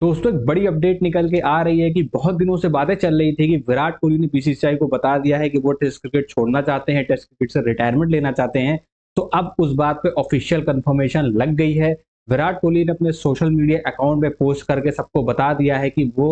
दोस्तों एक बड़ी अपडेट निकल के आ रही है कि बहुत दिनों से बातें चल रही थी कि विराट कोहली ने बीसीसीआई को बता दिया है कि वो टेस्ट क्रिकेट छोड़ना चाहते हैं, टेस्ट क्रिकेट से रिटायरमेंट लेना चाहते हैं। तो अब उस बात पे ऑफिशियल कंफर्मेशन लग गई है। विराट कोहली ने अपने सोशल मीडिया अकाउंट में पोस्ट करके सबको बता दिया है कि वो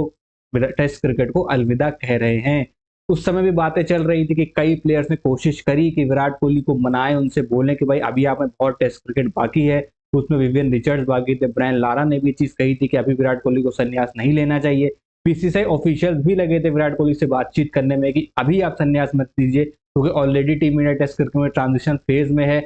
टेस्ट क्रिकेट को अलविदा कह रहे हैं। उस समय भी बातें चल रही थी कि कई प्लेयर्स ने कोशिश करी कि विराट कोहली को मनाएं, उनसे बोलें कि भाई अभी आप में बहुत टेस्ट क्रिकेट बाकी है। उसमें विवियन रिचर्ड्स बाकी थे, ब्रायन लारा ने भी चीज कही थी कि अभी विराट कोहली को संन्यास नहीं लेना चाहिए। बीसीसीआई ऑफिशियल्स भी लगे थे विराट कोहली से बातचीत करने में कि अभी आप संन्यास मत लीजिए, क्योंकि already team India test cricket में ट्रांजिशन फेज में है।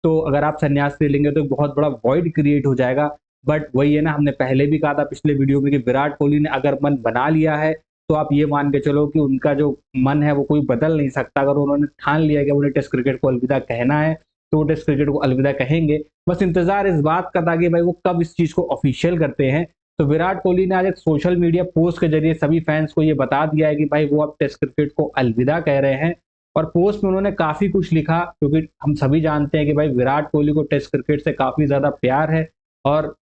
तो अगर आप संन्यास ले लेंगे तो एक बहुत बड़ा वॉइड क्रिएट हो जाएगा। बट वही है ना, हमने पहले भी कहा था पिछले वीडियो में कि विराट कोहली ने अगर मन बना लिया है तो आप ये मान के चलो कि उनका जो मन है वो कोई बदल नहीं सकता। अगर उन्होंने ठान लिया कि उन्हें टेस्ट क्रिकेट को अलविदा कहना है तो वो टेस्ट क्रिकेट को अलविदा कहेंगे। बस इंतजार इस बात का था कि भाई वो कब इस चीज को ऑफिशियल करते हैं। तो विराट कोहली ने आज एक सोशल मीडिया पोस्ट के जरिए सभी फैंस को ये बता दिया है कि भाई वो अब टेस्ट क्रिकेट को अलविदा कह रहे हैं। और पोस्ट में उन्होंने काफी कुछ लिखा, क्योंकि हम सभी जानते हैं कि भाई विराट कोहली को टेस्ट क्रिकेट से काफी ज्यादा प्यार है और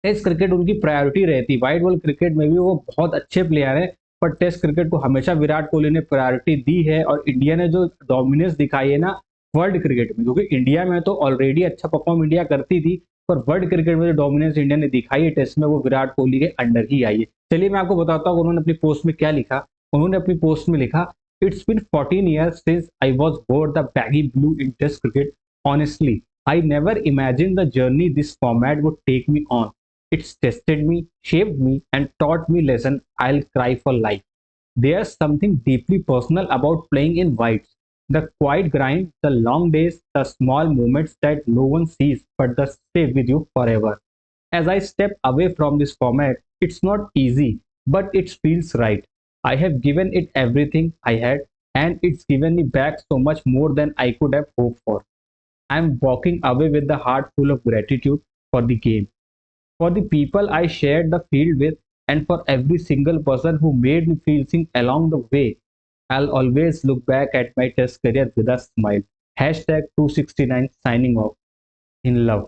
टेस्ट क्रिकेट उनकी प्रायोरिटी रहती। वाइट बॉल क्रिकेट में भी वो बहुत अच्छे प्लेयर हैं, पर टेस्ट क्रिकेट को हमेशा विराट कोहली ने प्रायोरिटी दी है। और इंडिया ने जो डोमिनेंस दिखाई है ना वर्ल्ड क्रिकेट में, क्योंकि इंडिया में तो ऑलरेडी अच्छा परफॉर्म इंडिया करती थी, पर वर्ल्ड क्रिकेट में जो डोमिनेंस इंडिया ने दिखाई है टेस्ट में, वो विराट कोहली के अंडर ही आई है। चलिए मैं आपको बताता हूँ उन्होंने अपनी पोस्ट में क्या लिखा। उन्होंने अपनी पोस्ट में लिखा, it's been 14 years since I was wore the baggy blue in test cricket. Honestly, I never imagined the journey this format would take me on. It's tested me, shaped me, and taught me lesson I'll cry for life. There's something deeply personal about playing in whites. The quiet grind, the long days, the small moments that no one sees but that stay with you forever. As I step away from this format, it's not easy, but it feels right. I have given it everything I had, and it's given me back so much more than I could have hoped for. I'm walking away with the heart full of gratitude for the game, for the people I shared the field with, and for every single person who made me feel seen along the way. I'll always look back at my test career with a smile. Hashtag 269 signing off in love.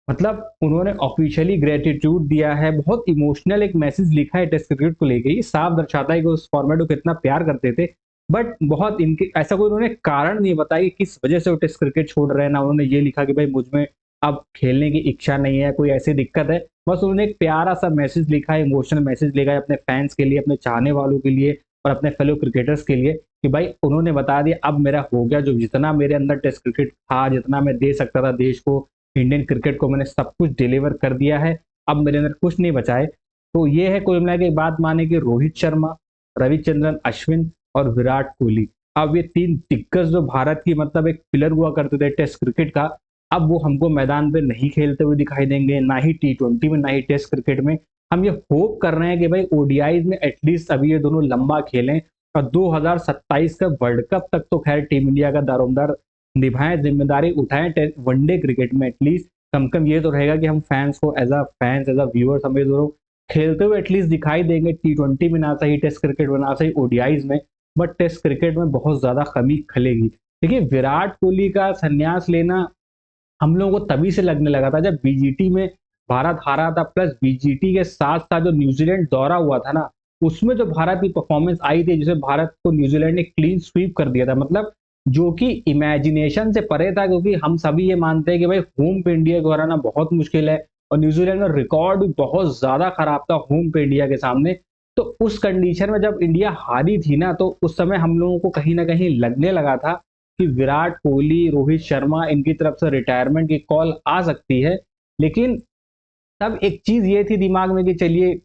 मतलब उन्होंने officially gratitude दिया है, बहुत emotional एक message लिखा है test cricket को लेके। ये साफ दर्शाता है कि उस फॉर्मेट को कितना प्यार करते थे। बट बहुत इनके ऐसा कोई उन्होंने कारण नहीं बताया कि किस वजह से वो टेस्ट क्रिकेट छोड़ रहे हैं। ना उन्होंने ये लिखा कि भाई मुझ में अब खेलने की इच्छा नहीं है, कोई ऐसी दिक्कत है। बस उन्होंने एक प्यारा सा मैसेज लिखा है, इमोशनल मैसेज लिखा है अपने फैंस के लिए, अपने चाहने वालों के लिए और अपने फेलो क्रिकेटर्स के लिए कि भाई उन्होंने बता दिया अब मेरा हो गया, जो जितना मेरे अंदर टेस्ट क्रिकेट था, जितना मैं दे सकता था देश को, इंडियन क्रिकेट को, मैंने सब कुछ डिलीवर कर दिया है। अब मेरे अंदर कुछ नहीं बचा है। तो ये है कुल मिला के एक बात माने कि रोहित शर्मा, रविचंद्रन अश्विन और विराट कोहली, अब ये तीन दिग्गज जो भारत की मतलब एक पिलर हुआ करते थे टेस्ट क्रिकेट का, अब वो हमको मैदान पे नहीं खेलते हुए दिखाई देंगे, ना ही T20 में, ना ही टेस्ट क्रिकेट में। हम ये होप कर रहे हैं कि भाई ओडीआईज में एटलीस्ट अभी ये दोनों लंबा खेलें और 2027 का वर्ल्ड कप तक तो खैर टीम इंडिया का दारोमदार निभाएं, जिम्मेदारी उठाएं। वनडे क्रिकेट में एटलीस्ट कम कम ये तो रहेगा कि हम फैंस को as a fans, as a viewers, हमें दोनों खेलते हुए एटलीस्ट दिखाई देंगे। T20 में ना सही, टेस्ट क्रिकेट में ना सही, ओडीआईज में, बट टेस्ट क्रिकेट में बहुत ज्यादा कमी खलेगी। देखिए विराट कोहली का संन्यास लेना हम लोगों को तभी से लगने लगा था जब बीजीटी में भारत हारा था, प्लस बीजीटी के साथ साथ जो न्यूजीलैंड दौरा हुआ था ना, उसमें जो भारत की परफॉर्मेंस आई थी, जिसे भारत को न्यूजीलैंड ने क्लीन स्वीप कर दिया था, मतलब जो कि इमेजिनेशन से परे था। क्योंकि हम सभी ये मानते हैं कि भाई होम पे इंडिया को हराना बहुत मुश्किल है और न्यूजीलैंड का रिकॉर्ड भी बहुत ज्यादा खराब था होम पे इंडिया के सामने। तो उस कंडीशन में जब इंडिया हारी थी ना, तो उस समय हम लोगों को कहीं ना कहीं लगने लगा था कि विराट कोहली, रोहित शर्मा, इनकी तरफ से रिटायरमेंट की कॉल आ सकती है। लेकिन तब एक चीज ये थी दिमाग में कि चलिए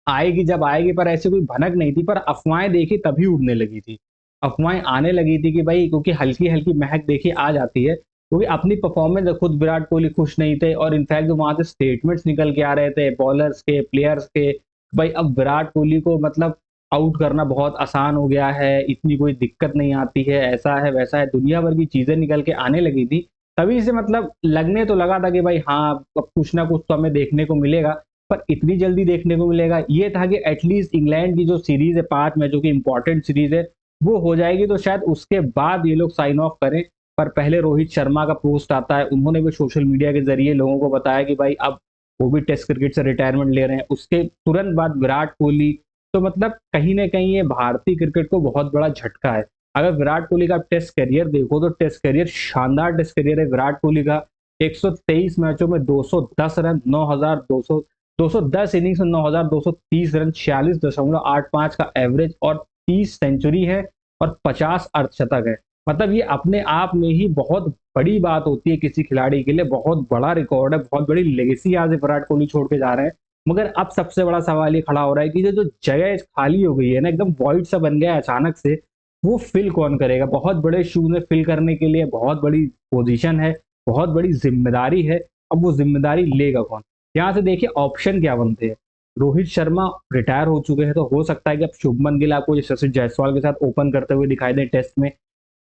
आएगी जब आएगी, पर ऐसी कोई भनक नहीं थी। पर अफवाहें देखी तभी उड़ने लगी थी, अफवाहें आने लगी थी कि भाई, क्योंकि हल्की हल्की महक देखी आ जाती है, क्योंकि अपनी परफॉर्मेंस खुद विराट कोहली खुश नहीं थे। और इनफैक्ट जो वहां से स्टेटमेंट्स निकल के आ रहे थे बॉलर्स के, प्लेयर्स के, भाई अब विराट कोहली को मतलब आउट करना बहुत आसान हो गया है, इतनी कोई दिक्कत नहीं आती है, ऐसा है वैसा है, दुनिया भर की चीजें निकल के आने लगी थी। तभी से मतलब लगने तो लगा था कि भाई हाँ अब कुछ ना कुछ तो हमें देखने को मिलेगा। पर इतनी जल्दी देखने को मिलेगा ये था कि एटलीस्ट इंग्लैंड की जो सीरीज है 5 मैचों की इंपॉर्टेंट सीरीज है वो हो जाएगी, तो शायद उसके बाद ये लोग साइन ऑफ करें। पर पहले रोहित शर्मा का पोस्ट आता है, उन्होंने भी सोशल मीडिया के जरिए लोगों को बताया कि भाई अब वो भी टेस्ट क्रिकेट से रिटायरमेंट ले रहे हैं। उसके तुरंत बाद विराट कोहली, तो मतलब कहीं न कहीं ये भारतीय क्रिकेट को बहुत बड़ा झटका है। अगर विराट कोहली का आप टेस्ट करियर देखो तो टेस्ट करियर शानदार टेस्ट करियर है विराट कोहली का। 123 मैचों में 210 रन, 9200 210 इनिंग्स में 9230 रन, 46.85 का एवरेज और 30 सेंचुरी है और 50 अर्धशतक है। मतलब ये अपने आप में ही बहुत बड़ी बात होती है किसी खिलाड़ी के लिए, बहुत बड़ा रिकॉर्ड है, बहुत बड़ी लेगेसी आज विराट कोहली छोड़ के जा रहे हैं। मगर अब सबसे बड़ा सवाल ये खड़ा हो रहा है कि जो जगह खाली हो गई है ना, एकदम वॉइड सा बन गया है अचानक से, वो फिल कौन करेगा? बहुत बड़े शूज में फिल करने के लिए बहुत बड़ी पोजीशन है, बहुत बड़ी जिम्मेदारी है। अब वो जिम्मेदारी लेगा कौन? यहाँ से देखिए ऑप्शन क्या बनते हैं। रोहित शर्मा रिटायर हो चुके हैं, तो हो सकता है कि अब शुभमन गिल आपको यशस्वी जायसवाल के साथ ओपन करते हुए दिखाई दें टेस्ट में।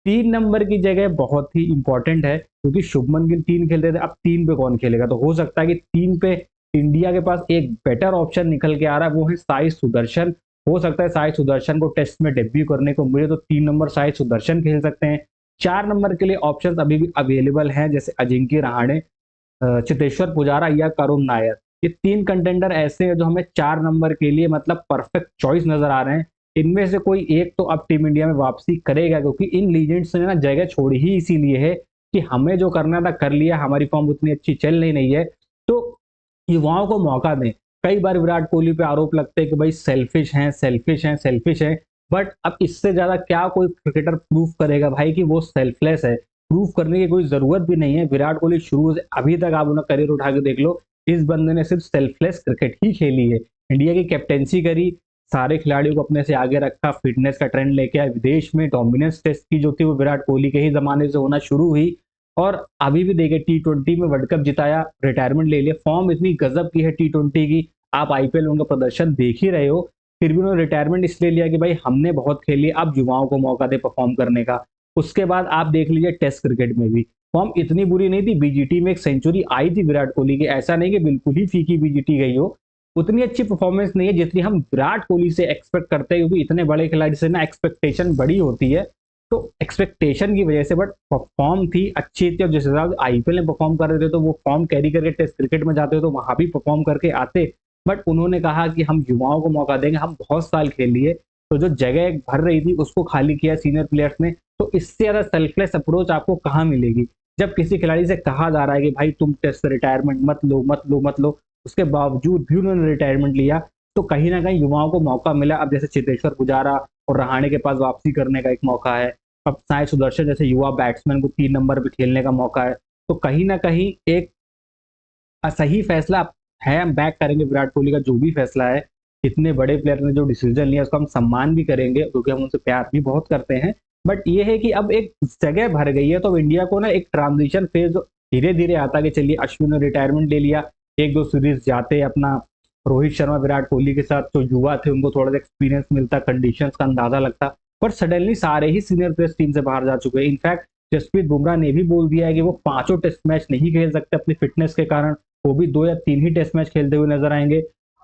3 नंबर की जगह बहुत ही इंपॉर्टेंट है, क्योंकि शुभमन गिल 3 खेलते थे, अब 3 पे कौन खेलेगा? तो हो सकता है कि 3 पे इंडिया के पास एक बेटर ऑप्शन निकल के आ रहा है, वो है साई सुदर्शन। हो सकता है साई सुदर्शन को टेस्ट में डेब्यू करने को मिले, तो 3 नंबर साई सुदर्शन खेल सकते हैं। 4 नंबर के लिए ऑप्शंस अभी भी अवेलेबल हैं, जैसे अजिंक्य रहाणे, चेतेश्वर पुजारा या करुण नायर। ये 3 कंटेंडर ऐसे हैं जो हमें 4 नंबर के लिए मतलब परफेक्ट चॉइस नजर आ रहे हैं। इनमें से कोई एक तो अब टीम इंडिया में वापसी करेगा, क्योंकि इन लीजेंड्स ने ना जगह छोड़ी ही इसीलिए है कि हमें जो करना था कर लिया, हमारी फॉर्म उतनी अच्छी चल नहीं है, तो युवाओं को मौका दें। कई बार विराट कोहली पे आरोप लगते हैं कि भाई सेल्फिश हैं, सेल्फिश हैं, सेल्फिश हैं, बट अब इससे ज्यादा क्या कोई क्रिकेटर प्रूफ करेगा भाई कि वो सेल्फलेस है? प्रूफ करने की कोई जरूरत भी नहीं है। विराट कोहली शुरू से अभी तक आप उन्हें करियर उठा के देख लो, इस बंदे ने सिर्फ सेल्फलेस क्रिकेट ही खेली है। इंडिया की कैप्टेंसी करी, सारे खिलाड़ियों को अपने से आगे रखा, फिटनेस का ट्रेंड लेके आया, विदेश में डोमिनेंस टेस्ट की जो थी वो विराट कोहली के ही जमाने से होना शुरू हुई, और अभी भी देखिए T20 में वर्ल्ड कप जिताया, रिटायरमेंट ले लिया। फॉर्म इतनी गजब की है T20 की, आप आईपीएल में उनका प्रदर्शन देख ही रहे हो। फिर भी उन्होंने रिटायरमेंट इसलिए लिया कि भाई हमने बहुत खेली, अब युवाओं को मौका दे परफॉर्म करने का। उसके बाद आप देख लीजिए टेस्ट क्रिकेट में भी फॉर्म इतनी बुरी नहीं थी। बीजीटी में एक सेंचुरी आई थी विराट कोहली की, ऐसा नहीं कि बिल्कुल ही फीकी बीजीटी गई हो। उतनी अच्छी परफॉर्मेंस नहीं है जितनी हम विराट कोहली से एक्सपेक्ट करते हैं, क्योंकि इतने बड़े खिलाड़ी से ना एक्सपेक्टेशन बड़ी होती है। तो एक्सपेक्टेशन की वजह से, बट परफॉर्म थी, अच्छी थी। और जिस हिसाब से आईपीएल में परफॉर्म कर रहे थे, तो वो फॉर्म कैरी करके टेस्ट क्रिकेट में जाते तो वहां भी परफॉर्म करके आते। बट उन्होंने कहा कि हम युवाओं को मौका देंगे, हम बहुत साल खेल लिए, तो जो जगह भर रही थी उसको खाली किया सीनियर प्लेयर्स ने। तो इससे ज्यादा सेल्फलेस अप्रोच आपको कहाँ मिलेगी? जब किसी खिलाड़ी से कहा जा रहा है कि भाई तुम टेस्ट से रिटायरमेंट मत लो, मत लो, मत लो, उसके बावजूद भी उन्होंने रिटायरमेंट लिया, तो कहीं ना कहीं युवाओं को मौका मिला। अब जैसे चेतेश्वर पुजारा और रहाणे के पास वापसी करने का एक मौका है, अब साई सुदर्शन जैसे युवा बैट्समैन को 3 नंबर पे खेलने का मौका है। तो कहीं ना कहीं एक सही फैसला है। हम बैक करेंगे विराट कोहली का जो भी फैसला है, इतने बड़े प्लेयर ने जो डिसीजन लिया उसका हम सम्मान भी करेंगे, क्योंकि हम उनसे प्यार भी बहुत करते हैं। बट ये है कि अब एक जगह भर गई है, तो इंडिया को ना एक ट्रांजिशन फेज धीरे धीरे आता कि चलिए अश्विन ने रिटायरमेंट ले लिया, 1-2 सीरीज जाते अपना, रोहित शर्मा विराट कोहली के साथ जो युवा थे उनको थोड़ा सा एक्सपीरियंस मिलता, कंडीशंस का अंदाजा लगता। पर सडनली सारे ही सीनियर प्लेयर्स टीम से बाहर जा चुके हैं। इनफैक्ट जसप्रीत बुमराह ने भी बोल दिया है कि वो 5 टेस्ट मैच नहीं खेल सकते अपनी फिटनेस के कारण, वो भी 2 या 3 ही टेस्ट मैच खेलते हुए नजर आएंगे।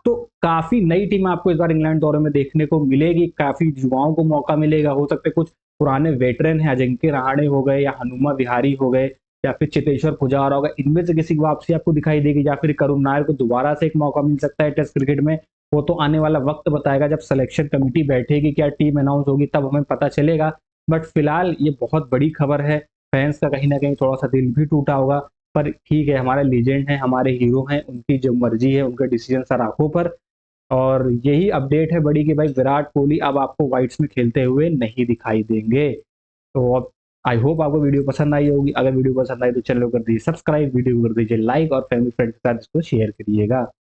तो काफी नई टीम आपको इस बार इंग्लैंड दौरे में देखने को मिलेगी, काफी युवाओं को मौका मिलेगा। हो सकता है कुछ पुराने वेटरन हैं, अजिंक्य रहाणे हो गए या हनुमा विहारी हो गए या फिर चेतेश्वर पुजारा होगा, इनमें से किसी की वापसी आपको दिखाई देगी, या फिर करुण नायर को दोबारा से एक मौका मिल सकता है टेस्ट क्रिकेट में। वो तो आने वाला वक्त बताएगा, जब सिलेक्शन कमेटी बैठेगी, क्या टीम अनाउंस होगी, तब हमें पता चलेगा। बट फिलहाल ये बहुत बड़ी खबर है, फैंस का कहीं ना कहीं थोड़ा सा दिल भी टूटा होगा। पर ठीक है, हमारे लीजेंड हैं, हमारे हीरो हैं, उनकी जो मर्जी है, उनका डिसीजन सर आंखों पर। और यही अपडेट है बड़ी कि भाई विराट कोहली अब आपको व्हाइट्स में खेलते हुए नहीं दिखाई देंगे। तो अब आई होप आपको वीडियो पसंद आई होगी। अगर वीडियो पसंद आई तो चैनल को कर दीजिए सब्सक्राइब, वीडियो को कर दीजिए लाइक और फैमिली फ्रेंड्स के साथ इसको शेयर करिएगा।